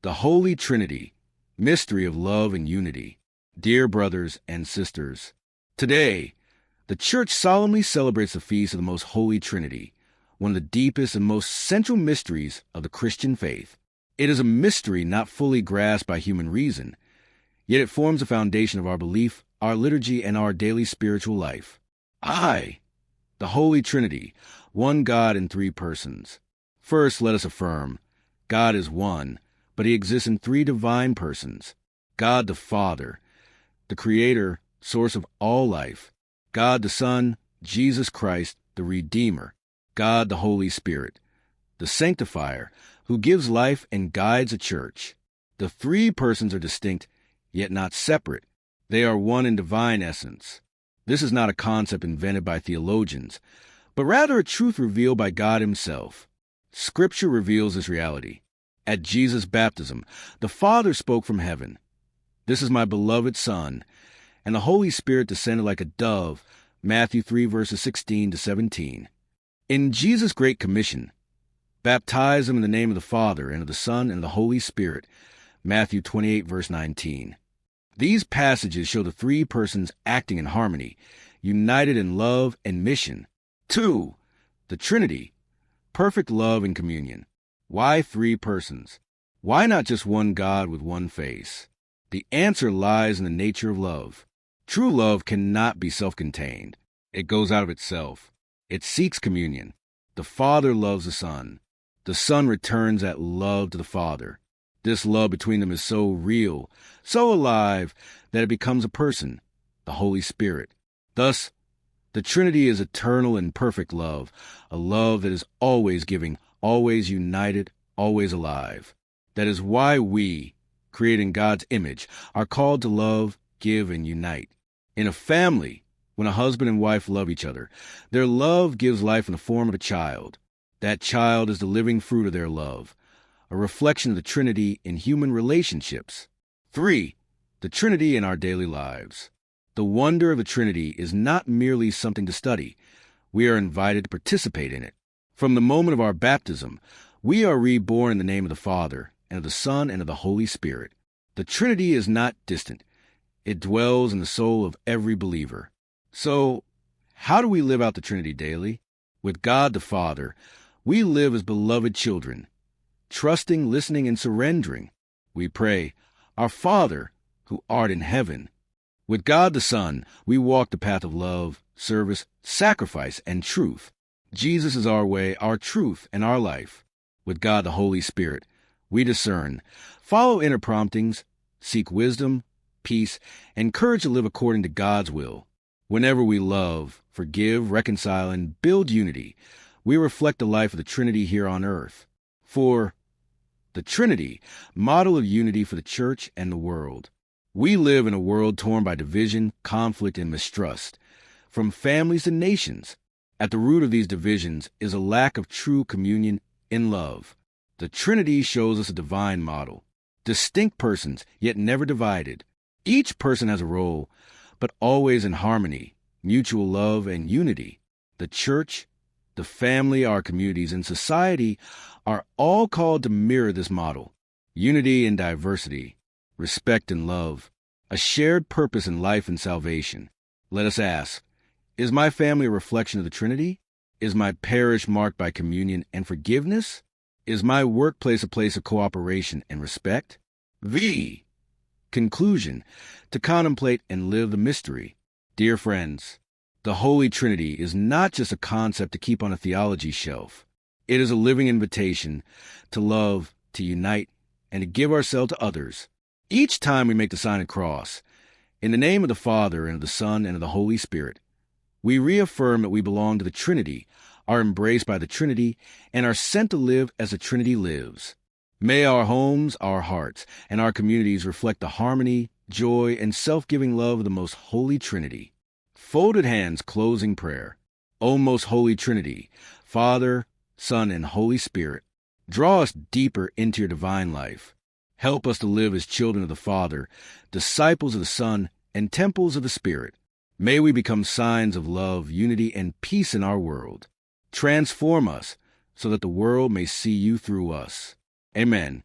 The Holy Trinity, mystery of love and unity. Dear brothers and sisters, today, the Church solemnly celebrates the feast of the Most Holy Trinity, one of the deepest and most central mysteries of the Christian faith. It is a mystery not fully grasped by human reason, yet it forms the foundation of our belief, our liturgy, and our daily spiritual life. The Holy Trinity, one God in three persons. First, let us affirm, God is one, but he exists in three divine persons. God the Father, the Creator, source of all life. God the Son, Jesus Christ, the Redeemer. God the Holy Spirit, the Sanctifier, who gives life and guides a church. The three persons are distinct, yet not separate. They are one in divine essence. This is not a concept invented by theologians, but rather a truth revealed by God himself. Scripture reveals this reality. At Jesus' baptism, the Father spoke from heaven, "This is my beloved Son," and the Holy Spirit descended like a dove, Matthew 3 verses 16 to 17. In Jesus' Great Commission, baptize them in the name of the Father, and of the Son, and of the Holy Spirit, Matthew 28 verse 19. These passages show the three persons acting in harmony, united in love and mission. 2. The Trinity, perfect love and communion. Why three persons? Why not just one God with one face? The answer lies in the nature of love. True love cannot be self-contained. It goes out of itself. It seeks communion. The Father loves the Son. The Son returns that love to the Father. This love between them is so real, so alive, that it becomes a person, the Holy Spirit. Thus, the Trinity is eternal and perfect love, a love that is always giving, always united, always alive. That is why we, created in God's image, are called to love, give, and unite. In a family, when a husband and wife love each other, their love gives life in the form of a child. That child is the living fruit of their love, a reflection of the Trinity in human relationships. 3. The Trinity in our daily lives. The wonder of the Trinity is not merely something to study. We are invited to participate in it. From the moment of our baptism, we are reborn in the name of the Father, and of the Son, and of the Holy Spirit. The Trinity is not distant. It dwells in the soul of every believer. So, how do we live out the Trinity daily? With God the Father, we live as beloved children, trusting, listening, and surrendering. We pray, "Our Father, who art in heaven." With God the Son, we walk the path of love, service, sacrifice, and truth. Jesus is our way, our truth, and our life. With God the Holy Spirit, we discern, follow inner promptings, seek wisdom, peace, and courage to live according to God's will. Whenever we love, forgive, reconcile, and build unity, we reflect the life of the Trinity here on earth. For the Trinity, model of unity for the Church and the world. We live in a world torn by division, conflict, and mistrust, from families to nations. At the root of these divisions is a lack of true communion in love. The Trinity shows us a divine model. Distinct persons, yet never divided. Each person has a role, but always in harmony, mutual love, and unity. The Church, the family, our communities, and society are all called to mirror this model. Unity in diversity, respect and love, a shared purpose in life and salvation. Let us ask, is my family a reflection of the Trinity? Is my parish marked by communion and forgiveness? Is my workplace a place of cooperation and respect? Conclusion, to contemplate and live the mystery. Dear friends, the Holy Trinity is not just a concept to keep on a theology shelf. It is a living invitation to love, to unite, and to give ourselves to others. Each time we make the sign of the cross, in the name of the Father, and of the Son, and of the Holy Spirit, we reaffirm that we belong to the Trinity, are embraced by the Trinity, and are sent to live as the Trinity lives. May our homes, our hearts, and our communities reflect the harmony, joy, and self-giving love of the Most Holy Trinity. Folded hands, closing prayer. O Most Holy Trinity, Father, Son, and Holy Spirit, draw us deeper into your divine life. Help us to live as children of the Father, disciples of the Son, and temples of the Spirit. May we become signs of love, unity, and peace in our world. Transform us so that the world may see you through us. Amen.